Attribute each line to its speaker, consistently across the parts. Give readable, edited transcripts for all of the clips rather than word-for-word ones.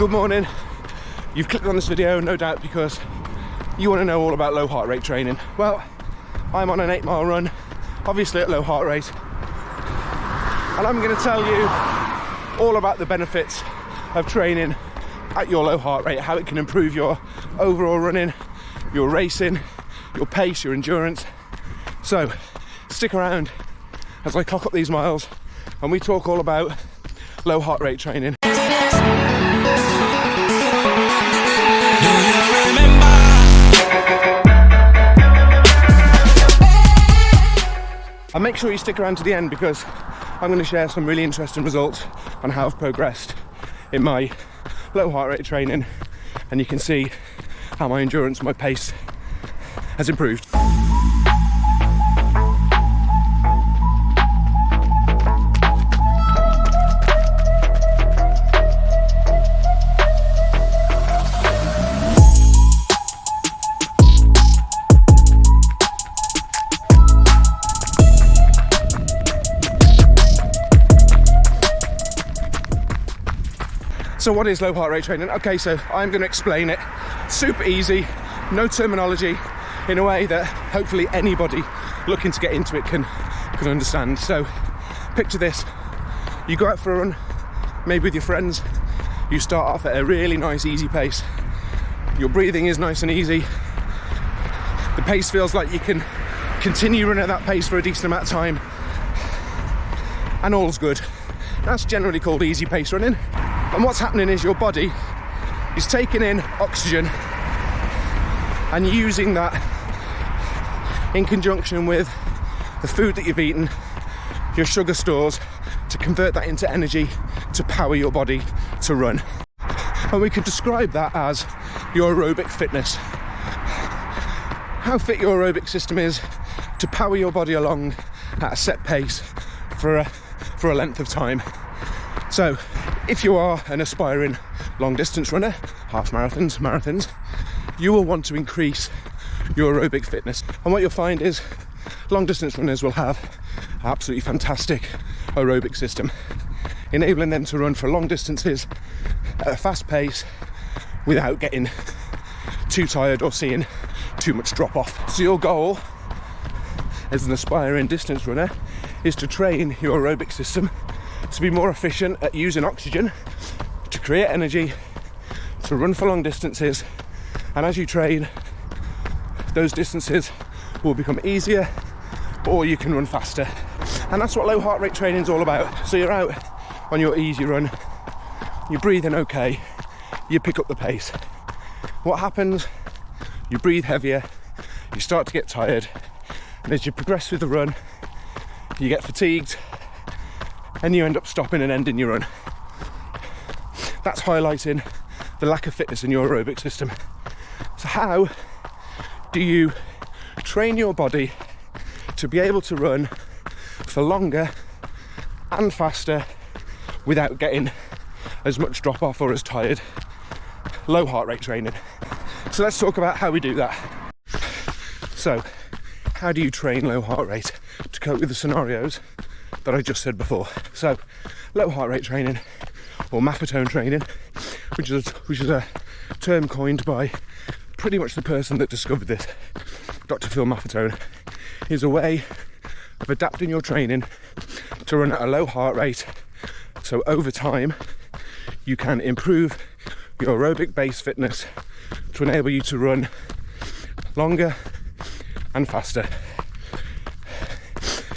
Speaker 1: Good morning. You've clicked on this video no doubt because you want to know all about low heart rate training. Well, I'm on an 8-mile run, obviously at low heart rate, and I'm going to tell you all about the benefits of training at your low heart rate, how it can improve your overall running, your racing, your pace, your endurance. So stick around as I clock up these miles and we talk all about low heart rate training. And make sure you stick around to the end because I'm going to share some really interesting results on how I've progressed in my low heart rate training, and you can see how my endurance and my pace has improved. So what is low heart rate training? Okay, so I'm going to explain it super easy, no terminology, in a way that hopefully anybody looking to get into it can understand. So picture this: you go out for a run, maybe with your friends, you start off at a really nice easy pace, your breathing is nice and easy, the pace feels like you can continue running at that pace for a decent amount of time, and all's good. That's generally called easy pace running. And what's happening is your body is taking in oxygen and using that in conjunction with the food that you've eaten, your sugar stores, to convert that into energy to power your body to run. And we could describe that as your aerobic fitness. How fit your aerobic system is to power your body along at a set pace for a length of time. So if you are an aspiring long distance runner, half marathons, you will want to increase your aerobic fitness. And what you'll find is long distance runners will have an absolutely fantastic aerobic system, enabling them to run for long distances at a fast pace without getting too tired or seeing too much drop off. So your goal as an aspiring distance runner is to train your aerobic system to be more efficient at using oxygen, to create energy, to run for long distances. And as you train, those distances will become easier, or you can run faster. And that's what low heart rate training is all about. So you're out on your easy run, you're breathing okay, you pick up the pace. What happens? You breathe heavier, you start to get tired, and as you progress through the run, you get fatigued, and you end up stopping and ending your run. That's highlighting the lack of fitness in your aerobic system. So how do you train your body to be able to run for longer and faster without getting as much drop off or as tired? Low heart rate training. So let's talk about how we do that. So how do you train low heart rate to cope with the scenarios that I just said before? So low heart rate training, or maffetone training, which is a term coined by pretty much the person that discovered this, Dr. Phil Maffetone, is a way of adapting your training to run at a low heart rate, so over time you can improve your aerobic base fitness to enable you to run longer and faster.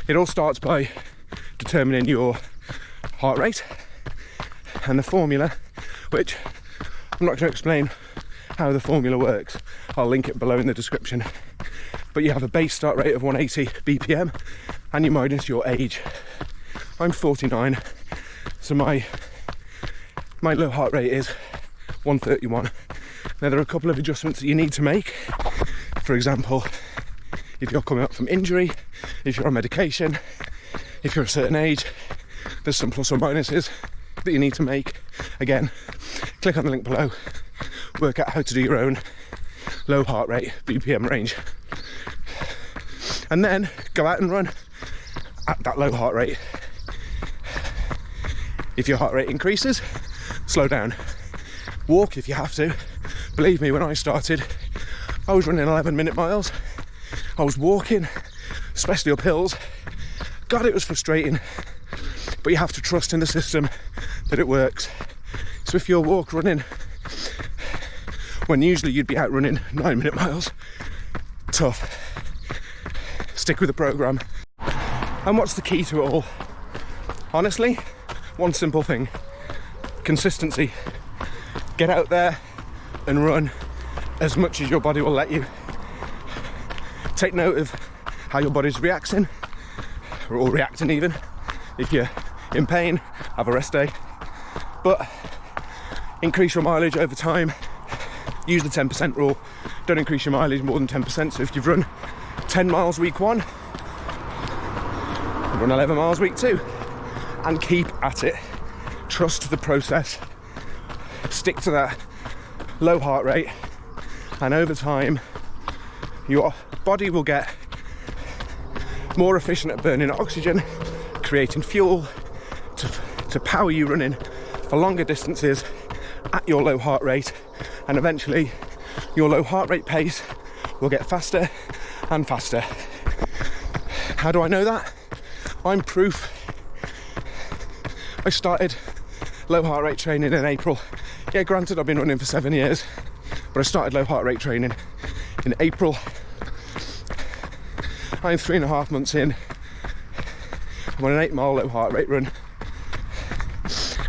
Speaker 1: It all starts by determining your heart rate and the formula, which I'm not going to explain how the formula works. I'll link it below in the description. But you have a base start rate of 180 BPM and you minus your age. I'm 49, so my low heart rate is 131. Now there are a couple of adjustments that you need to make. For example, if you're coming up from injury, if you're on medication, if you're a certain age, there's some plus or minuses that you need to make. Again, click on the link below, work out how to do your own low heart rate BPM range, and then go out and run at that low heart rate. If your heart rate increases, slow down. Walk if you have to. Believe me, when I started, I was running 11-minute miles. I was walking, especially up hills. God, it was frustrating. But you have to trust in the system that it works. So if you're running, when usually you'd be out running 9-minute miles, tough. Stick with the program. And what's the key to it all? Honestly, one simple thing: consistency. Get out there and run as much as your body will let you. Take note of how your body's reacting, or reacting even. If you're in pain, have a rest day. But increase your mileage over time. Use the 10% rule. Don't increase your mileage more than 10%. So if you've run 10 miles week 1, run 11 miles week 2, and keep at it. Trust the process. Stick to that low heart rate, and over time your body will get more efficient at burning oxygen, creating fuel to power you running for longer distances at your low heart rate, and eventually your low heart rate pace will get faster and faster. How do I know that? I'm proof. I started low heart rate training in April. Yeah, granted, I've been running for 7 years, but I started low heart rate training in April. I'm 3.5 months in. I'm on an 8-mile low heart rate run,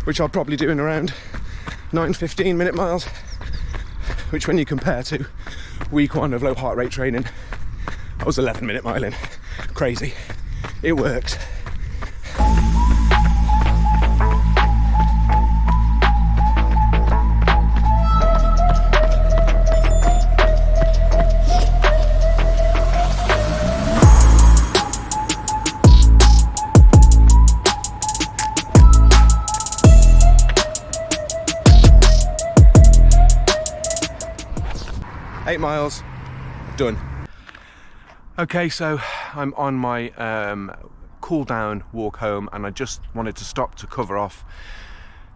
Speaker 1: which I'll probably do in around 9-15-minute miles, which when you compare to week 1 of low heart rate training, I was 11-minute miling. Crazy. It works. Eight miles, done. Okay, so I'm on my cool down walk home, and I just wanted to stop to cover off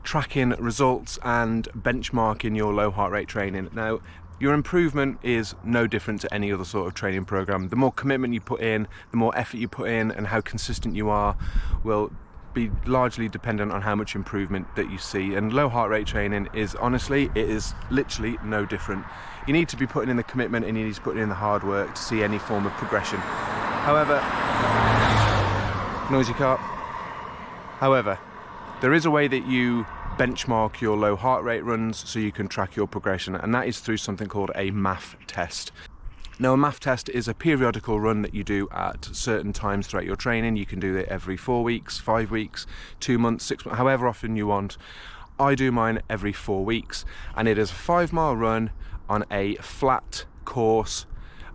Speaker 1: tracking results and benchmarking your low heart rate training. Now, your improvement is no different to any other sort of training program. The more commitment you put in, the more effort you put in, and how consistent you are will be largely dependent on how much improvement that you see. And low heart rate training is, honestly, it is literally no different. You need to be putting in the commitment, and you need to put in the hard work to see any form of progression. However, noisy car. However, there is a way that you benchmark your low heart rate runs so you can track your progression, and that is through something called a MAF test. Now, a MAF test is a periodical run that you do at certain times throughout your training. You can do it every 4 weeks, 5 weeks, 2 months, 6 months, however often you want. I do mine every 4 weeks, and it is a 5-mile run on a flat course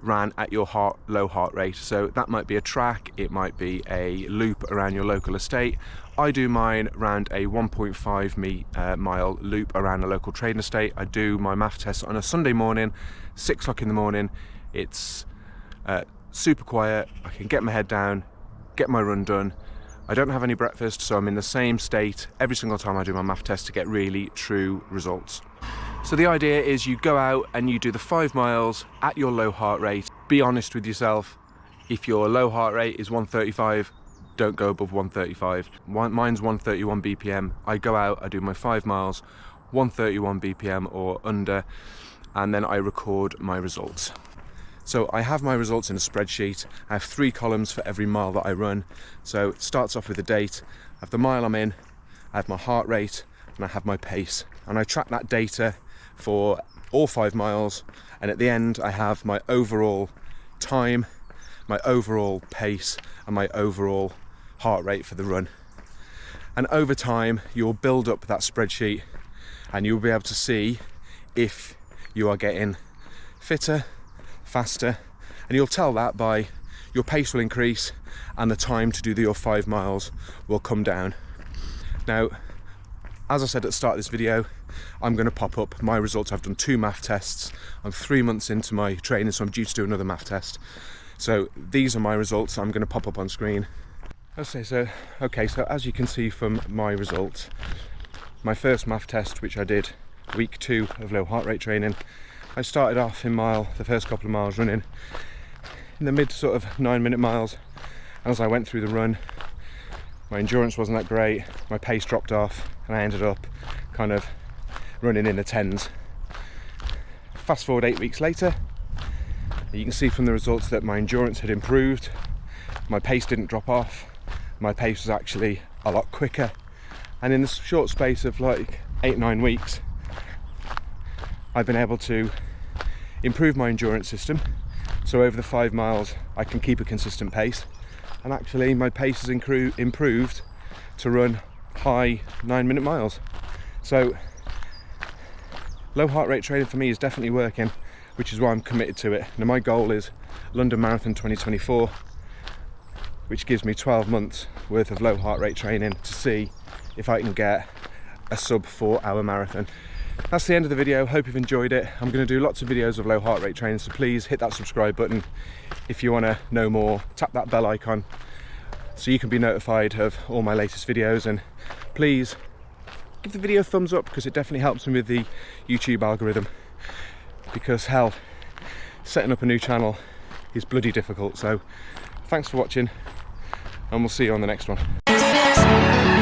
Speaker 1: ran at your low heart rate. So that might be a track, it might be a loop around your local estate. I do mine around a 1.5 mile loop around a local training estate. I do my MAF test on a Sunday morning, 6 o'clock in the morning. It's super quiet. I can get my head down, get my run done. I don't have any breakfast, so I'm in the same state every single time I do my MAF test to get really true results. So the idea is you go out and you do the 5 miles at your low heart rate. Be honest with yourself. If your low heart rate is 135, don't go above 135. Mine's 131 BPM. I go out, I do my 5 miles, 131 BPM or under, and then I record my results. So I have my results in a spreadsheet. I have 3 columns for every mile that I run. So it starts off with the date, I have the mile I'm in, I have my heart rate, and I have my pace. And I track that data for all 5 miles, and at the end I have my overall time, my overall pace, and my overall heart rate for the run. And over time you'll build up that spreadsheet, and you'll be able to see if you are getting fitter, faster, and you'll tell that by your pace will increase and the time to do your 5 miles will come down. Now, as I said at the start of this video, I'm going to pop up my results. I've done 2 MAF tests. I'm 3 months into my training, so I'm due to do another MAF test. So these are my results. I'm going to pop up on screen. Okay, so as you can see from my results, my first MAF test, which I did week 2 of low heart rate training. I started off the first couple of miles running in the mid sort of 9-minute miles, and as I went through the run, my endurance wasn't that great, my pace dropped off, and I ended up kind of running in the 10s. Fast forward 8 weeks later, you can see from the results that my endurance had improved, my pace didn't drop off, my pace was actually a lot quicker, and in the short space of like 8-9 weeks I've been able to improve my endurance system, so over the 5 miles I can keep a consistent pace, and actually my pace has improved to run high 9-minute miles. So low heart rate training for me is definitely working, which is why I'm committed to it. Now my goal is London Marathon 2024, which gives me 12 months worth of low heart rate training to see if I can get a sub 4-hour marathon. That's the end of the video. Hope you've enjoyed it. I'm going to do lots of videos of low heart rate training, so please hit that subscribe button. If you want to know more, tap that bell icon so you can be notified of all my latest videos, and please give the video a thumbs up because it definitely helps me with the YouTube algorithm, because hell, setting up a new channel is bloody difficult. So thanks for watching, and we'll see you on the next one.